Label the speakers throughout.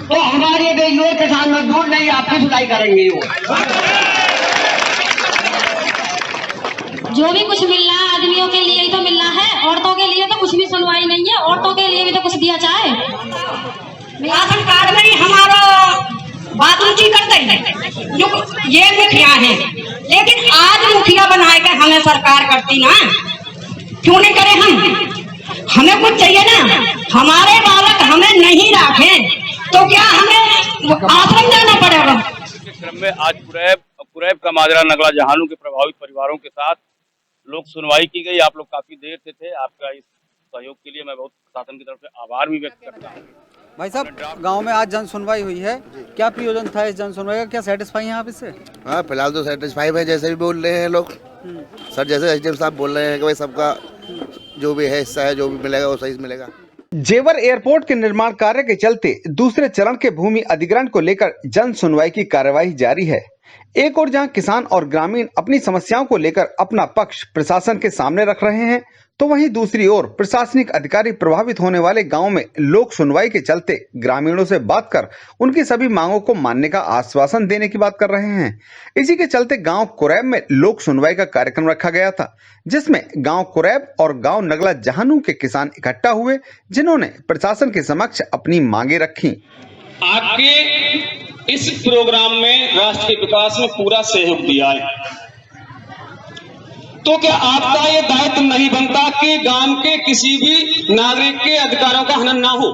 Speaker 1: तो हमारे बेजुए किसान मजदूर नहीं आपकी सुनाई करेंगे।
Speaker 2: जो भी कुछ मिल रहा है आदमियों के लिए ही तो मिल रहा है, औरतों के लिए तो कुछ भी सुनवाई नहीं है। औरतों के लिए भी तो कुछ दिया जाए।
Speaker 3: राशन कार्ड में ही हमारा बात ऊंची कर देंगे जो ये मुखिया है, लेकिन आज मुखिया बनाए के हमें सरकार करती ना, क्यों नहीं करे हमें कुछ चाहिए ना। हमारे बालक हमें नहीं रखे तो क्या हमें आश्रम जाना पड़ेगा।
Speaker 4: क्रम में आज कुरैब का माजरा नगला जहानू के प्रभावित परिवारों के साथ लोक सुनवाई की गई। आप लोग काफी देर से थे, आपका इस सहयोग के लिए मैं बहुत प्रशासन की तरफ से आभार भी व्यक्त करता हूँ।
Speaker 5: भाई साहब, गांव में आज जन सुनवाई हुई है, क्या प्रयोजन था इस जन सुनवाई का? क्या सेटिस्फाई हैं आप इससे?
Speaker 6: हाँ, फिलहाल तो सेटिस्फाई है, जैसे भी बोल रहे हैं लोग सर, जैसे एसडीएम साहब बोल रहे हैं कि भाई सबका जो भी है हिस्सा है, जो भी मिलेगा वो सही मिलेगा।
Speaker 7: जेवर एयरपोर्ट के निर्माण कार्य के चलते दूसरे चरण के भूमि अधिग्रहण को लेकर जन सुनवाई की कार्यवाही जारी है। एक ओर जहां किसान और ग्रामीण अपनी समस्याओं को लेकर अपना पक्ष प्रशासन के सामने रख रहे हैं, तो वहीं दूसरी ओर प्रशासनिक अधिकारी प्रभावित होने वाले गांव में लोक सुनवाई के चलते ग्रामीणों से बात कर उनकी सभी मांगों को मानने का आश्वासन देने की बात कर रहे हैं। इसी के चलते गांव कुरैब में लोक सुनवाई का कार्यक्रम रखा गया था, जिसमें गांव कुरैब और गांव नगला जहानू के किसान इकट्ठा हुए, जिन्होंने प्रशासन के समक्ष अपनी मांगे रखी।
Speaker 8: आपके इस प्रोग्राम में राष्ट्र के विकास में पूरा सहयोग दिया है, तो क्या आपका ये दायित्व नहीं बनता कि गांव के किसी भी नागरिक के अधिकारों का हनन ना हो?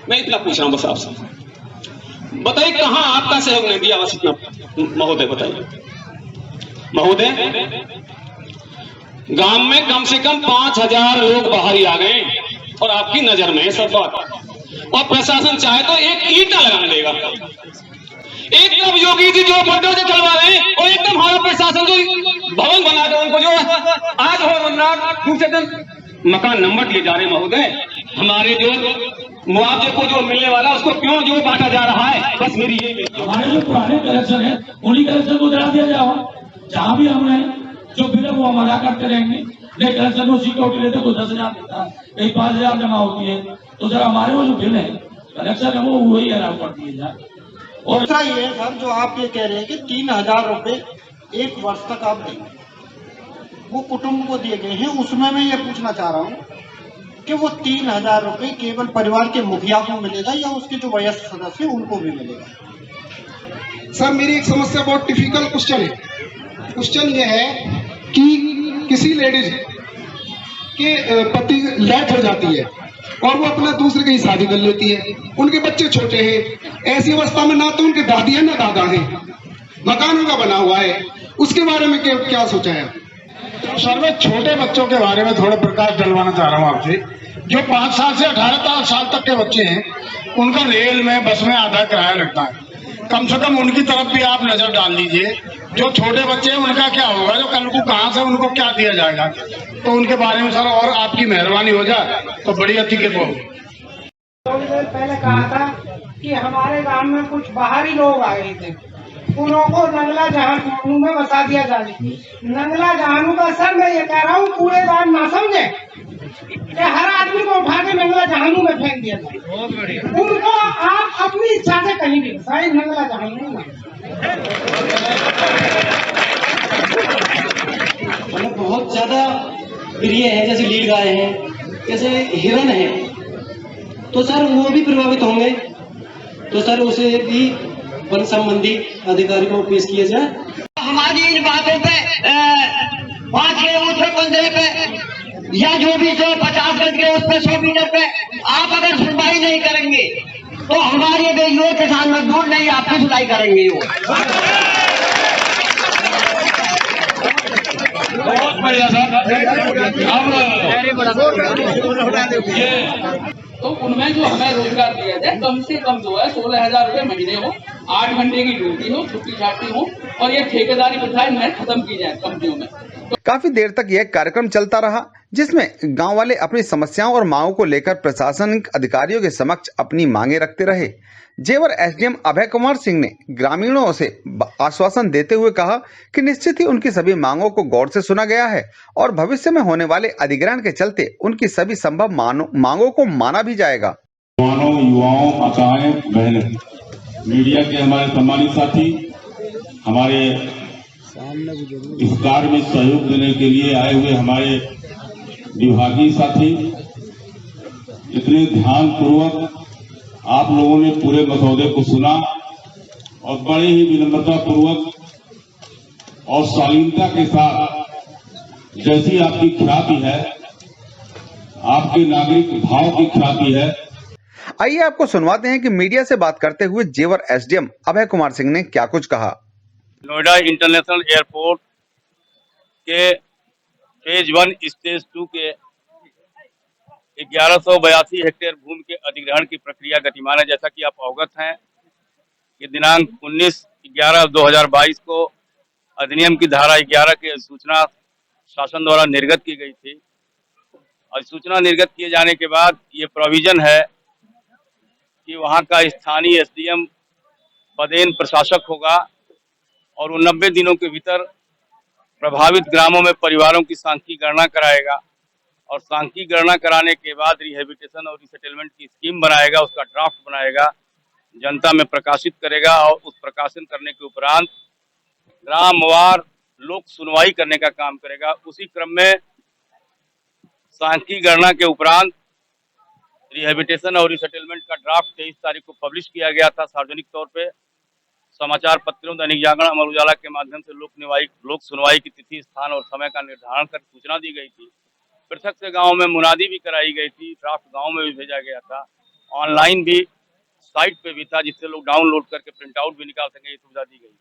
Speaker 8: मैं इतना पूछ रहा हूं बस आपसे, बताइए कहां आपका सहयोग नहीं दिया? बस इतना महोदय बताइए। महोदय, गांव में कम से कम 5000 लोग बाहर ही आ गए और आपकी नजर में है सब बात, और प्रशासन चाहे तो एक ईंटा लगाने देगा। एक तरफ योगी जी जो मर्डर से चलवा रहे हैं और एकदम हमारा प्रशासन जो भवन बना दे उनको, जो आज हो दूसरे दिन मकान नंबर लिए जा रहे हैं। महोदय, हमारे जो मुआवजे को जो मिलने वाला उसको क्यों जो बांटा जा रहा है? बस मेरी ये
Speaker 9: हमारे जो पुराने कलेक्शन है उन्हीं कलेक्शन को जला दिया जाए। जहाँ भी हम रहे जो बिल है वो हम अदा करते रहेंगे। नहीं कलेक्शन को सीटों के लिए तो 10,000 देता है, कहीं 5,000 जमा होती है, तो जरा हमारे वो जो बिल है कलेक्शन है वो वही अलाउ कर दिए जाए।
Speaker 10: और दूसरा ये है सर, जो आप ये कह रहे हैं कि 3,000 रुपए एक वर्ष तक आप देंगे, वो कुटुंब को दिए गए हैं, उसमें मैं ये पूछना चाह रहा हूँ कि वो 3,000 रुपए केवल परिवार के मुखिया को मिलेगा या उसके जो वयस्क सदस्य उनको भी मिलेगा?
Speaker 11: सर, मेरी एक समस्या बहुत टिपिकल क्वेश्चन है। क्वेश्चन ये है कि किसी लेडीज के पति डेथ हो जाती है और वो अपना दूसरे की शादी कर लेती है, उनके बच्चे छोटे हैं, ऐसी अवस्था में ना तो उनके दादी है ना दादा है, मकान उनका बना हुआ है, उसके बारे में क्या सोचा है?
Speaker 9: सर, मैं छोटे बच्चों के बारे में थोड़ा प्रकाश डलवाना चाह रहा हूँ आपसे। जो 5 साल से 18 साल तक के बच्चे हैं, उनका रेल में बस में आधा किराया लगता है। कम से कम उनकी तरफ भी आप नजर डाल लीजिए। जो छोटे बच्चे हैं उनका क्या होगा, जो कल को कहाँ से उनको क्या दिया जाएगा, तो उनके बारे में सर और आपकी मेहरबानी हो जाए तो बड़ी अच्छी कृपा होगी।
Speaker 3: थोड़ी देर पहले कहा था कि हमारे गांव में कुछ बाहरी लोग आ गए थे, उनको नंगला जहानू में बसा दिया जाए। नंगला जहानू का सर मैं ये कह रहा हूँ पूरे बात ना समझे कि हर आदमी को उठा के नंगला जहानू में फेंक दिया जाए। उनको आप अपनी इच्छा से कहीं भी बसाए, नंगला जहानू में।
Speaker 10: बहुत ज्यादा प्रिय है, जैसे लील गाय है, जैसे हिरण है, तो सर वो भी प्रभावित होंगे, तो सर उसे भी वन संबंधी अधिकारी को पेश किया जाए।
Speaker 1: हमारी इन बातों पे 5 किलोमीटर 15 पे या जो भी 50 गज के उस पे 100 मीटर पे आप अगर सुनवाई नहीं करेंगे तो हमारे बेजुए किसान मजदूर नहीं आपकी सुनाई करेंगे।
Speaker 8: बहुत बढ़िया सर।
Speaker 12: तो उनमें जो हमें रोजगार दिया जाए कम से कम जो है 16,000 रुपए महीने हो, 8 घंटे की ड्यूटी हो, छुट्टी छाट्टी हो, और ये ठेकेदारी प्रथाएं नए खत्म की जाए कंपनियों में।
Speaker 7: काफी देर तक यह कार्यक्रम चलता रहा, जिसमें गांव वाले अपनी समस्याओं और मांगों को लेकर प्रशासनिक अधिकारियों के समक्ष अपनी मांगे रखते रहे। जेवर एसडीएम अभय कुमार सिंह ने ग्रामीणों से आश्वासन देते हुए कहा कि निश्चित ही उनकी सभी मांगों को गौर से सुना गया है और भविष्य में होने वाले अधिग्रहण के चलते उनकी सभी संभव मांगों को माना भी जाएगा।
Speaker 13: जवानों, युवाओं, माताएं, बहनें, मीडिया के हमारे सम्मानित साथी, हमारे इस कार्य में सहयोग देने के लिए आए हुए हमारे विभागीय साथी, इतने ध्यान पूर्वक आप लोगों ने पूरे मसौदे को सुना और बड़े ही विनम्रता पूर्वक और शालीनता के साथ, जैसी आपकी ख्याति है, आपके नागरिक भाव की ख्याति है।
Speaker 7: आइए आपको सुनवाते हैं कि मीडिया से बात करते हुए जेवर एसडीएम अभय कुमार सिंह ने क्या कुछ कहा।
Speaker 4: नोएडा इंटरनेशनल एयरपोर्ट के फेज 1 स्टेज 2 के 1182 हेक्टेयर भूमि के अधिग्रहण की प्रक्रिया गतिमान है। जैसा कि आप अवगत हैं कि दिनांक 19/11/2022 को अधिनियम की धारा 11 की अधिसूचना शासन द्वारा निर्गत की गई थी। अधिसूचना निर्गत किए जाने के बाद ये प्रोविजन है कि वहाँ का स्थानीय एसडीएम पदेन प्रशासक होगा और वो 90 दिनों के भीतर प्रभावित ग्रामों में परिवारों की सांख्यिकी गणना कराएगा और सांख्यिकी गणना कराने के बाद रिहेबिटेशन और रिसेटलमेंट की स्कीम बनाएगा, उसका ड्राफ्ट बनाएगा, जनता में प्रकाशित करेगा और उस प्रकाशन करने के उपरांत ग्रामवार लोक सुनवाई करने का काम करेगा। उसी क्रम में सांख्यिकी गणना के उपरांत रिहेबिटेशन और रिसेटलमेंट का ड्राफ्ट 23 तारीख को पब्लिश किया गया था सार्वजनिक तौर पे। समाचार पत्रों, दैनिक जागरण, अमर उजाला के माध्यम से लोक सुनवाई की तिथि, स्थान और समय का निर्धारण कर सूचना दी गई थी। पृथक से गांव में मुनादी भी कराई गई थी, ड्राफ्ट गांव में भी भेजा गया था, ऑनलाइन भी साइट पे भी था जिससे लोग डाउनलोड करके प्रिंट आउट भी निकाल सकें, ये सुविधा दी गई।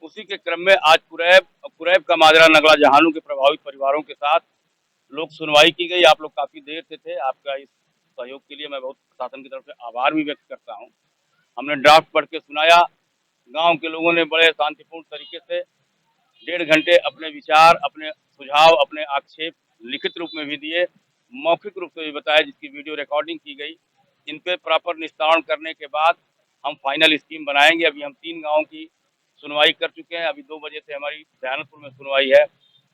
Speaker 4: उसी के क्रम में आज कुरैब का माजरा नगला जहानू के प्रभावित परिवारों के साथ लोक सुनवाई की गई। आप लोग काफी देर से थे, आपका इस सहयोग के लिए मैं बहुत प्रशासन की तरफ से आभार भी व्यक्त करता हूं। हमने ड्राफ्ट पढ़ के सुनाया, गांव के लोगों ने बड़े शांतिपूर्ण तरीके से 1.5 घंटे अपने विचार, अपने सुझाव, अपने आक्षेप लिखित रूप में भी दिए, मौखिक रूप से भी बताया, जिसकी वीडियो रिकॉर्डिंग की गई। इन पे प्रॉपर निस्तारण करने के बाद हम फाइनल स्कीम बनाएंगे। अभी हम 3 गाँव की सुनवाई कर चुके हैं। अभी 2 बजे से हमारी दयानतपुर में सुनवाई है।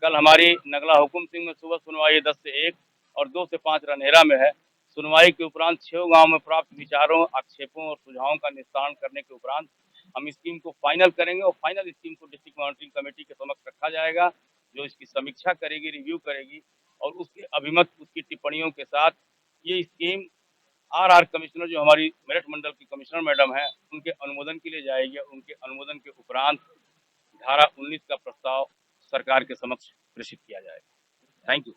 Speaker 4: कल हमारी नगला हुकुम सिंह में सुबह सुनवाई है 10 से 1 और 2 से 5 रनहेरा में है। सुनवाई के उपरांत 6 गांव में प्राप्त विचारों, आक्षेपों और सुझावों का निस्तारण करने के उपरांत हम स्कीम को फाइनल करेंगे और फाइनल स्कीम को डिस्ट्रिक्ट मॉनिटरिंग कमेटी के समक्ष रखा जाएगा, जो इसकी समीक्षा करेगी, रिव्यू करेगी और उसके अभिमत, उसकी टिप्पणियों के साथ ये स्कीम आर कमिश्नर, जो हमारी मेरठ मंडल की कमिश्नर मैडम है, उनके अनुमोदन के लिए जाएगी और उनके अनुमोदन के उपरांत धारा 19 का प्रस्ताव सरकार के समक्ष प्रेषित किया जाएगा। Thank you.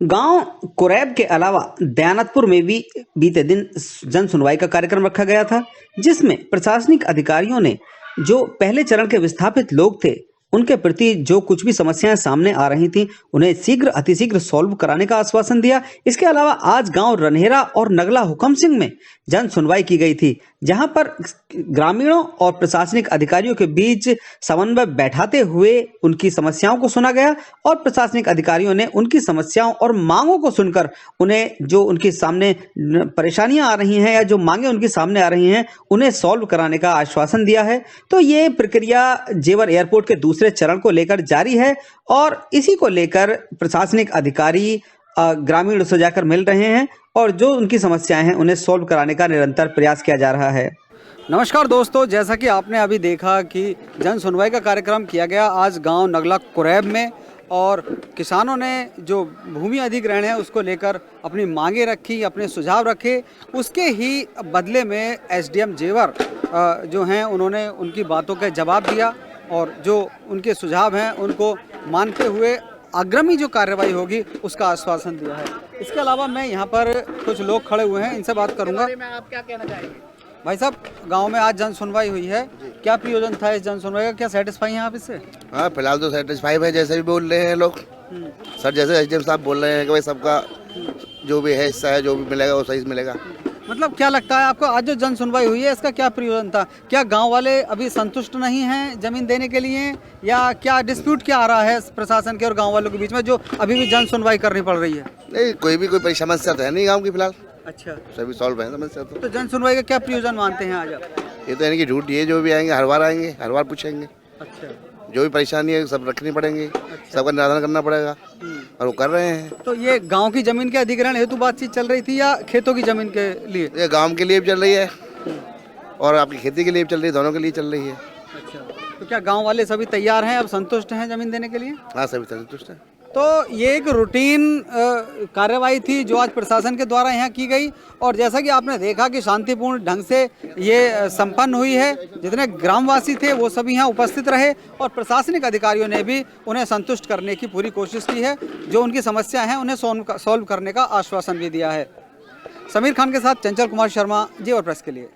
Speaker 14: गांव कुरैब के अलावा दयानतपुर में भी बीते दिन जन सुनवाई का कार्यक्रम रखा गया था, जिसमें प्रशासनिक अधिकारियों ने जो पहले चरण के विस्थापित लोग थे उनके प्रति जो कुछ भी समस्याएं सामने आ रही थी उन्हें शीघ्र अतिशीघ्र सॉल्व कराने का आश्वासन दिया। इसके अलावा आज गांव रनहेरा और नगला हुकम सिंह में जन सुनवाई की गई थी, जहां पर ग्रामीणों और प्रशासनिक अधिकारियों के बीच समन्वय बैठाते हुए उनकी समस्याओं को सुना गया और प्रशासनिक अधिकारियों ने उनकी समस्याओं और मांगों को सुनकर उन्हें जो उनके सामने परेशानियां आ रही हैं या जो मांगे उनके सामने आ रही हैं उन्हें सॉल्व कराने का आश्वासन दिया है। तो ये प्रक्रिया जेवर एयरपोर्ट के दूसरे चरण को लेकर जारी है और इसी को लेकर प्रशासनिक अधिकारी ग्रामीणों से जाकर मिल रहे हैं और जो उनकी समस्याएं हैं उन्हें सॉल्व कराने का निरंतर प्रयास किया जा रहा है।
Speaker 5: नमस्कार दोस्तों, जैसा कि आपने अभी देखा कि जन सुनवाई का कार्यक्रम किया गया आज गांव नगला कुरैब में और किसानों ने जो भूमि अधिग्रहण है उसको लेकर अपनी मांगे रखी, अपने सुझाव रखे। उसके ही बदले में एसडीएम जेवर जो हैं उन्होंने उनकी बातों का जवाब दिया और जो उनके सुझाव हैं उनको मानते हुए अग्रिमी जो कार्रवाई होगी उसका आश्वासन दिया है। इसके अलावा मैं यहाँ पर कुछ लोग खड़े हुए हैं, इनसे बात करूँगा।
Speaker 3: आप क्या कहना चाहेंगे?
Speaker 5: भाई साहब, गांव में आज जन सुनवाई हुई है, क्या प्रयोजन था इस जन सुनवाई का? क्या सेटिस्फाई हैं आप इससे?
Speaker 6: हाँ, फिलहाल तो सेटिस्फाई है, जैसे भी बोल रहे हैं लोग सर, जैसे एसडीएम साहब बोल रहे हैं कि भाई सबका जो भी है हिस्सा है, जो भी मिलेगा वो सही मिलेगा।
Speaker 5: मतलब क्या लगता है आपको आज जो जन सुनवाई हुई है इसका क्या प्रयोजन था? क्या गांव वाले अभी संतुष्ट नहीं हैं जमीन देने के लिए, या क्या डिस्प्यूट क्या आ रहा है प्रशासन के और गांव वालों के बीच में जो अभी भी जन सुनवाई करनी पड़ रही है?
Speaker 6: नहीं, कोई समस्या तो है नहीं गाँव की फिलहाल।
Speaker 5: अच्छा,
Speaker 6: सभी सॉल्व है समस्या। तो
Speaker 5: जन सुनवाई का क्या प्रयोजन मानते हैं आज आप?
Speaker 6: ये तो यानी कि झूठ, ये जो भी आएंगे हर बार आएंगे, हर बार पूछेंगे।
Speaker 5: अच्छा,
Speaker 6: जो भी परेशानी है सब रखनी पड़ेंगी, सबका निराकरण करना पड़ेगा। और वो कर रहे हैं।
Speaker 5: तो ये गांव की जमीन के अधिग्रहण हेतु बातचीत चल रही थी या खेतों की जमीन के लिए?
Speaker 6: ये गांव के लिए भी चल रही है और आपकी खेती के लिए भी चल रही है, दोनों के लिए चल रही है।
Speaker 5: अच्छा, तो क्या गांव वाले सभी तैयार हैं, अब संतुष्ट हैं जमीन देने के लिए?
Speaker 6: हाँ, सभी संतुष्ट हैं।
Speaker 5: तो ये एक रूटीन कार्यवाही थी जो आज प्रशासन के द्वारा यहाँ की गई और जैसा कि आपने देखा कि शांतिपूर्ण ढंग से ये संपन्न हुई है। जितने ग्रामवासी थे वो सभी यहाँ उपस्थित रहे और प्रशासनिक अधिकारियों ने भी उन्हें संतुष्ट करने की पूरी कोशिश की है। जो उनकी समस्या है उन्हें सॉल्व करने का आश्वासन भी दिया है। समीर खान के साथ चंचल कुमार शर्मा, जी और प्रेस के लिए।